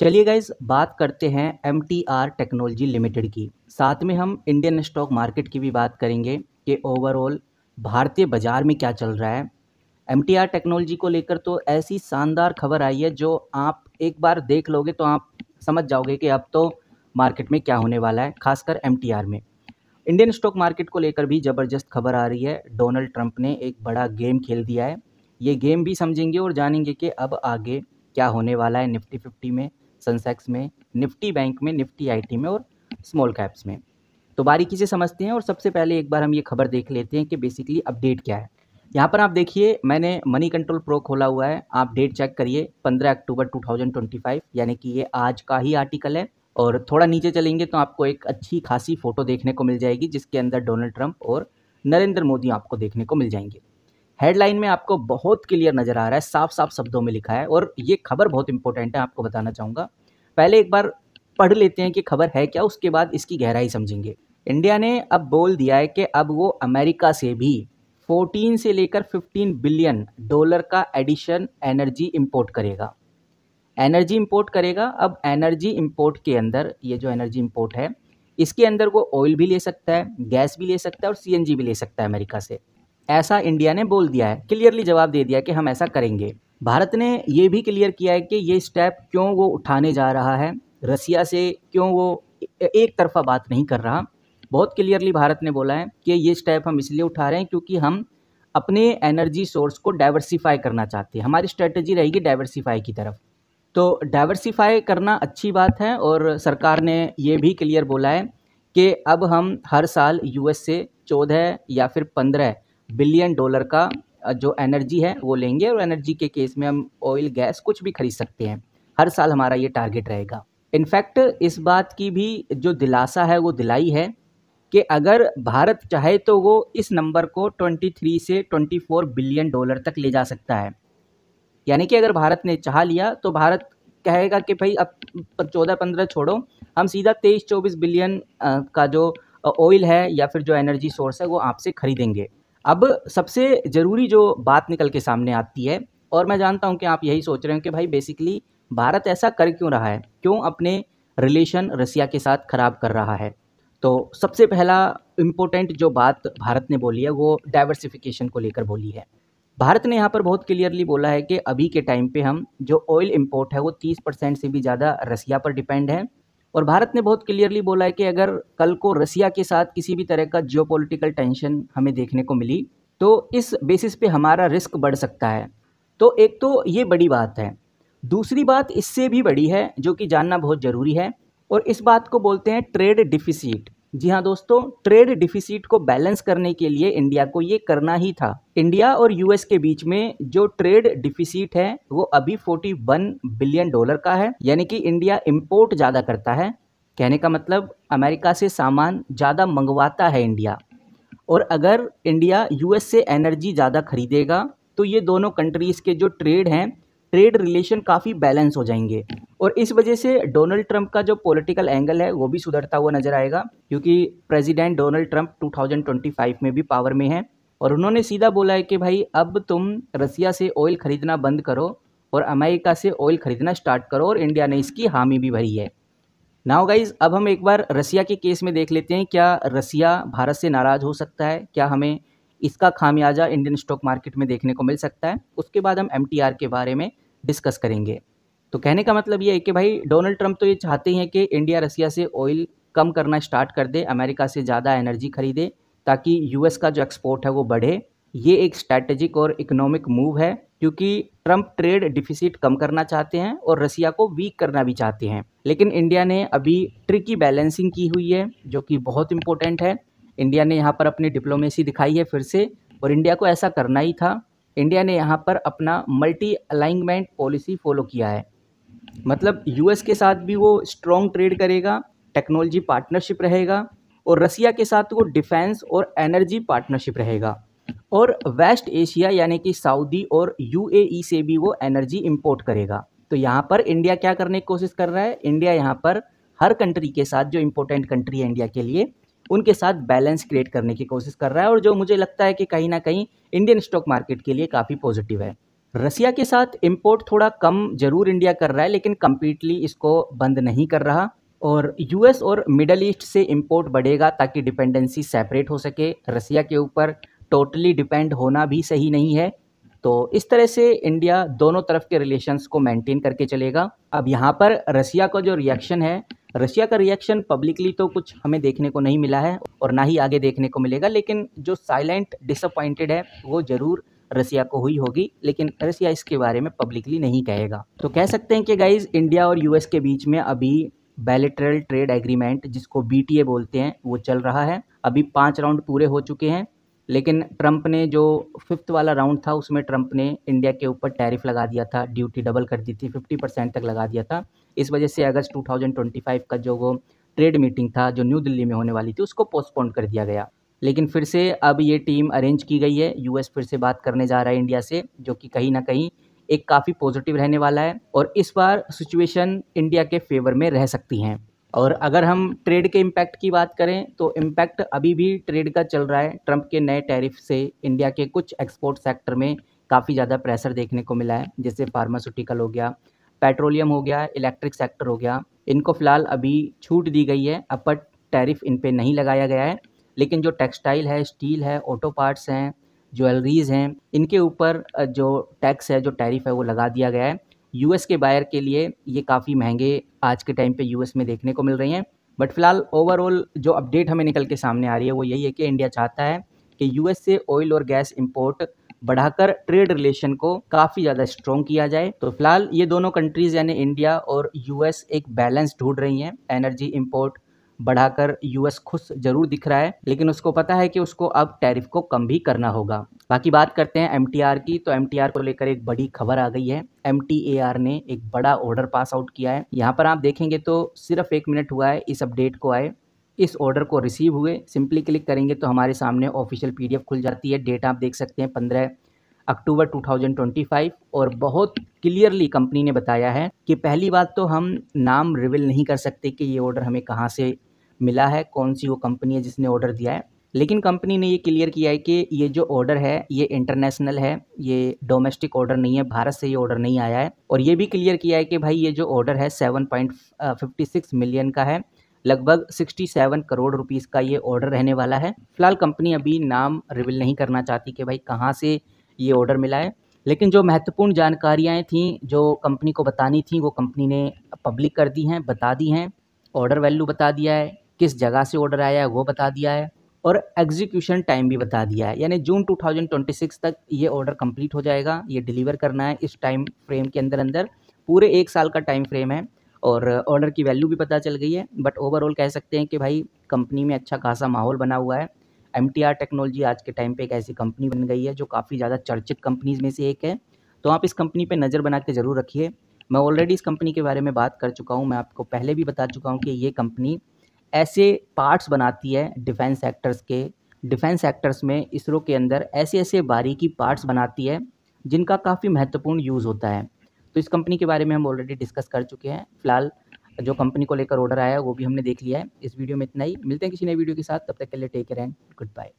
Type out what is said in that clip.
चलिए गाइज बात करते हैं MTR टेक्नोलॉजी लिमिटेड की। साथ में हम इंडियन स्टॉक मार्केट की भी बात करेंगे कि ओवरऑल भारतीय बाजार में क्या चल रहा है। MTR टेक्नोलॉजी को लेकर तो ऐसी शानदार खबर आई है जो आप एक बार देख लोगे तो आप समझ जाओगे कि अब तो मार्केट में क्या होने वाला है, खासकर MTR में। इंडियन स्टॉक मार्केट को लेकर भी ज़बरदस्त खबर आ रही है। डोनाल्ड ट्रंप ने एक बड़ा गेम खेल दिया है। ये गेम भी समझेंगे और जानेंगे कि अब आगे क्या होने वाला है निफ्टी 50 में, सेंसेक्स में, निफ्टी बैंक में, निफ्टी IT में और स्मॉल कैप्स में। तो बारीकी से समझते हैं और सबसे पहले एक बार हम ये खबर देख लेते हैं कि बेसिकली अपडेट क्या है। यहाँ पर आप देखिए, मैंने मनी कंट्रोल प्रो खोला हुआ है। आप डेट चेक करिए 15 अक्टूबर 2025, यानी कि ये आज का ही आर्टिकल है। और थोड़ा नीचे चलेंगे तो आपको एक अच्छी खासी फोटो देखने को मिल जाएगी जिसके अंदर डोनाल्ड ट्रंप और नरेंद्र मोदी आपको देखने को मिल जाएंगे। हेडलाइन में आपको बहुत क्लियर नज़र आ रहा है, साफ साफ शब्दों में लिखा है और ये खबर बहुत इंपॉर्टेंट है, आपको बताना चाहूँगा। पहले एक बार पढ़ लेते हैं कि खबर है क्या, उसके बाद इसकी गहराई समझेंगे। इंडिया ने अब बोल दिया है कि अब वो अमेरिका से भी 14 से लेकर 15 बिलियन डॉलर का एडिशन एनर्जी इंपोर्ट करेगा। अब एनर्जी इंपोर्ट के अंदर, ये जो एनर्जी इंपोर्ट है इसके अंदर वो ऑयल भी ले सकता है, गैस भी ले सकता है और CNG भी ले सकता है अमेरिका से। ऐसा इंडिया ने बोल दिया है, क्लियरली जवाब दे दिया कि हम ऐसा करेंगे। भारत ने ये भी क्लियर किया है कि ये स्टेप क्यों वो उठाने जा रहा है, रसिया से क्यों वो एक तरफा बात नहीं कर रहा। बहुत क्लियरली भारत ने बोला है कि ये स्टेप हम इसलिए उठा रहे हैं क्योंकि हम अपने एनर्जी सोर्स को डाइवर्सिफाई करना चाहते हैं। हमारी स्ट्रेटजी रहेगी डाइवर्सिफाई की तरफ। तो डाइवर्सिफाई करना अच्छी बात है और सरकार ने ये भी क्लियर बोला है कि अब हम हर साल US से 14 या फिर 15 बिलियन डॉलर का जो एनर्जी है वो लेंगे और एनर्जी के केस में हम ऑयल गैस कुछ भी खरीद सकते हैं। हर साल हमारा ये टारगेट रहेगा। इनफैक्ट इस बात की भी जो दिलासा है वो दिलाई है कि अगर भारत चाहे तो वो इस नंबर को 23 से 24 बिलियन डॉलर तक ले जा सकता है। यानी कि अगर भारत ने चाह लिया तो भारत कहेगा कि भाई अब 14-15 छोड़ो, हम सीधा 23-24 बिलियन का जो ऑयल है या फिर जो एनर्जी सोर्स है वो आपसे खरीदेंगे। अब सबसे ज़रूरी जो बात निकल के सामने आती है, और मैं जानता हूं कि आप यही सोच रहे हो कि भाई बेसिकली भारत ऐसा कर क्यों रहा है, क्यों अपने रिलेशन रसिया के साथ ख़राब कर रहा है। तो सबसे पहला इम्पोर्टेंट जो बात भारत ने बोली है वो डाइवर्सिफिकेशन को लेकर बोली है। भारत ने यहाँ पर बहुत क्लियरली बोला है कि अभी के टाइम पे हम जो ऑयल इंपोर्ट है वो 30% से भी ज़्यादा रसिया पर डिपेंड है। और भारत ने बहुत क्लियरली बोला है कि अगर कल को रसिया के साथ किसी भी तरह का जियोपॉलिटिकल टेंशन हमें देखने को मिली तो इस बेसिस पे हमारा रिस्क बढ़ सकता है। तो एक तो ये बड़ी बात है। दूसरी बात इससे भी बड़ी है जो कि जानना बहुत ज़रूरी है, और इस बात को बोलते हैं ट्रेड डिफिसिट। जी हाँ दोस्तों, ट्रेड डिफिसिट को बैलेंस करने के लिए इंडिया को ये करना ही था। इंडिया और US के बीच में जो ट्रेड डिफिसिट है वो अभी 41 बिलियन डॉलर का है। यानी कि इंडिया इंपोर्ट ज़्यादा करता है, कहने का मतलब अमेरिका से सामान ज़्यादा मंगवाता है इंडिया। और अगर इंडिया US से एनर्जी ज़्यादा खरीदेगा तो ये दोनों कंट्रीज़ के जो ट्रेड हैं, ट्रेड रिलेशन काफ़ी बैलेंस हो जाएंगे। और इस वजह से डोनाल्ड ट्रंप का जो पॉलिटिकल एंगल है वो भी सुधरता हुआ नजर आएगा, क्योंकि प्रेसिडेंट डोनाल्ड ट्रंप 2025 में भी पावर में है और उन्होंने सीधा बोला है कि भाई अब तुम रसिया से ऑयल खरीदना बंद करो और अमेरिका से ऑयल खरीदना स्टार्ट करो, और इंडिया ने इसकी हामी भी भरी है। नाउ गाइज, अब हम एक बार रसिया के केस में देख लेते हैं। क्या रसिया भारत से नाराज़ हो सकता है, क्या हमें इसका खामियाजा इंडियन स्टॉक मार्केट में देखने को मिल सकता है। उसके बाद हम MTR के बारे में डिस्कस करेंगे। तो कहने का मतलब ये है कि भाई डोनाल्ड ट्रंप तो ये चाहते हैं कि इंडिया रसिया से ऑयल कम करना स्टार्ट कर दे, अमेरिका से ज़्यादा एनर्जी खरीदे ताकि US का जो एक्सपोर्ट है वो बढ़े। ये एक स्ट्रैटेजिक और इकोनॉमिक मूव है, क्योंकि ट्रंप ट्रेड डिफिसिट कम करना चाहते हैं और रसिया को वीक करना भी चाहते हैं। लेकिन इंडिया ने अभी ट्रिकी बैलेंसिंग की हुई है जो कि बहुत इंपॉर्टेंट है। इंडिया ने यहाँ पर अपनी डिप्लोमेसी दिखाई है फिर से, और इंडिया को ऐसा करना ही था। इंडिया ने यहाँ पर अपना मल्टी अलाइनमेंट पॉलिसी फॉलो किया है, मतलब US के साथ भी वो स्ट्रॉन्ग ट्रेड करेगा, टेक्नोलॉजी पार्टनरशिप रहेगा, और रसिया के साथ वो डिफेंस और एनर्जी पार्टनरशिप रहेगा। और वेस्ट एशिया यानी कि सऊदी और UAE से भी वो एनर्जी इंपोर्ट करेगा। तो यहाँ पर इंडिया क्या करने की कोशिश कर रहा है, इंडिया यहाँ पर हर कंट्री के साथ, जो इंपॉर्टेंट कंट्री है इंडिया के लिए, उनके साथ बैलेंस क्रिएट करने की कोशिश कर रहा है, और जो मुझे लगता है कि कहीं ना कहीं इंडियन स्टॉक मार्केट के लिए काफ़ी पॉजिटिव है। रसिया के साथ इंपोर्ट थोड़ा कम जरूर इंडिया कर रहा है, लेकिन कम्प्लीटली इसको बंद नहीं कर रहा। और यूएस और मिडल ईस्ट से इंपोर्ट बढ़ेगा ताकि डिपेंडेंसी सेपरेट हो सके। रसिया के ऊपर टोटली डिपेंड होना भी सही नहीं है। तो इस तरह से इंडिया दोनों तरफ के रिलेशंस को मेंटेन करके चलेगा। अब यहाँ पर रसिया का जो रिएक्शन है, रशिया का रिएक्शन पब्लिकली तो कुछ हमें देखने को नहीं मिला है और ना ही आगे देखने को मिलेगा, लेकिन जो साइलेंट डिसअपॉइंटेड है वो ज़रूर रसिया को हुई होगी, लेकिन रसिया इसके बारे में पब्लिकली नहीं कहेगा। तो कह सकते हैं कि गाइज इंडिया और यूएस के बीच में अभी बायलैटरल ट्रेड एग्रीमेंट, जिसको बीटीए बोलते हैं, वो चल रहा है। अभी 5 राउंड पूरे हो चुके हैं, लेकिन ट्रंप ने जो 5th वाला राउंड था उसमें ट्रंप ने इंडिया के ऊपर टैरिफ लगा दिया था, ड्यूटी डबल कर दी थी, 50% तक लगा दिया था। इस वजह से अगस्त 2025 का जो वो ट्रेड मीटिंग था जो न्यू दिल्ली में होने वाली थी उसको पोस्टपोन कर दिया गया। लेकिन फिर से अब ये टीम अरेंज की गई है, यूएस फिर से बात करने जा रहा है इंडिया से, जो कि कहीं ना कहीं एक काफ़ी पॉजिटिव रहने वाला है और इस बार सिचुएशन इंडिया के फेवर में रह सकती हैं। और अगर हम ट्रेड के इम्पैक्ट की बात करें तो इम्पैक्ट अभी भी ट्रेड का चल रहा है। ट्रंप के नए टैरिफ से इंडिया के कुछ एक्सपोर्ट सेक्टर में काफ़ी ज़्यादा प्रेशर देखने को मिला है, जैसे फार्मास्यूटिकल हो गया, पेट्रोलियम हो गया, इलेक्ट्रिक सेक्टर हो गया। इनको फ़िलहाल अभी छूट दी गई है, अपर टैरिफ इन पे नहीं लगाया गया है, लेकिन जो टेक्सटाइल है, स्टील है, ऑटो पार्ट्स हैं, ज्वेलरीज़ हैं, इनके ऊपर जो टैक्स है, जो टैरिफ है, वो लगा दिया गया है। यूएस के बायर के लिए ये काफ़ी महंगे आज के टाइम पे यूएस में देखने को मिल रही हैं। बट फिलहाल ओवरऑल जो अपडेट हमें निकल के सामने आ रही है वो यही है कि इंडिया चाहता है कि यूएस से ऑयल और गैस इंपोर्ट बढ़ाकर ट्रेड रिलेशन को काफ़ी ज़्यादा स्ट्रॉन्ग किया जाए। तो फिलहाल ये दोनों कंट्रीज़ यानी इंडिया और यूएस एक बैलेंस ढूंढ रही हैं। एनर्जी इंपोर्ट बढ़ाकर यूएस खुश जरूर दिख रहा है, लेकिन उसको पता है कि उसको अब टैरिफ को कम भी करना होगा। बाकी बात करते हैं एमटीआर की, तो एमटीआर को लेकर एक बड़ी खबर आ गई है। एमटीएआर ने एक बड़ा ऑर्डर पास आउट किया है। यहाँ पर आप देखेंगे तो सिर्फ 1 मिनट हुआ है इस अपडेट को आए, इस ऑर्डर को रिसीव हुए। सिंपली क्लिक करेंगे तो हमारे सामने ऑफिशियल पीडीएफ खुल जाती है। डेट आप देख सकते हैं 15 अक्टूबर 2025 और बहुत क्लियरली कंपनी ने बताया है कि पहली बात तो हम नाम रिवील नहीं कर सकते कि ये ऑर्डर हमें कहाँ से मिला है, कौन सी वो कंपनी है जिसने ऑर्डर दिया है, लेकिन कंपनी ने ये क्लियर किया है कि ये जो ऑर्डर है ये इंटरनेशनल है, ये डोमेस्टिक ऑर्डर नहीं है, भारत से ये ऑर्डर नहीं आया है। और ये भी क्लियर किया है कि भाई ये जो ऑर्डर है 7.56 मिलियन का है, लगभग 67 करोड़ रुपीस का ये ऑर्डर रहने वाला है। फिलहाल कंपनी अभी नाम रिवील नहीं करना चाहती कि भाई कहाँ से ये ऑर्डर मिला है, लेकिन जो महत्वपूर्ण जानकारियाँ थी जो कंपनी को बतानी थी वो कंपनी ने पब्लिक कर दी हैं, बता दी हैं। ऑर्डर वैल्यू बता दिया है, किस जगह से ऑर्डर आया है वो बता दिया है और एग्जीक्यूशन टाइम भी बता दिया है, यानी जून 2026 तक ये ऑर्डर कंप्लीट हो जाएगा। ये डिलीवर करना है इस टाइम फ्रेम के अंदर अंदर, पूरे 1 साल का टाइम फ्रेम है और ऑर्डर की वैल्यू भी पता चल गई है। बट ओवरऑल कह सकते हैं कि भाई कंपनी में अच्छा खासा माहौल बना हुआ है। एमटीआर टेक्नोलॉजी आज के टाइम पे एक ऐसी कंपनी बन गई है जो काफ़ी ज़्यादा चर्चित कंपनीज़ में से एक है, तो आप इस कंपनी पे नज़र बना के ज़रूर रखिए। मैं ऑलरेडी इस कंपनी के बारे में बात कर चुका हूँ, मैं आपको पहले भी बता चुका हूँ कि ये कंपनी ऐसे पार्ट्स बनाती है डिफेंस सेक्टर्स के। डिफेंस सेक्टर्स में इसरो के अंदर ऐसे ऐसे बारीकी पार्ट्स बनाती है जिनका काफ़ी महत्वपूर्ण यूज़ होता है। तो इस कंपनी के बारे में हम ऑलरेडी डिस्कस कर चुके हैं। फिलहाल जो कंपनी को लेकर ऑर्डर आया है वो भी हमने देख लिया है। इस वीडियो में इतना ही, मिलते हैं किसी नई वीडियो के साथ, तब तक के लिए take care and good bye.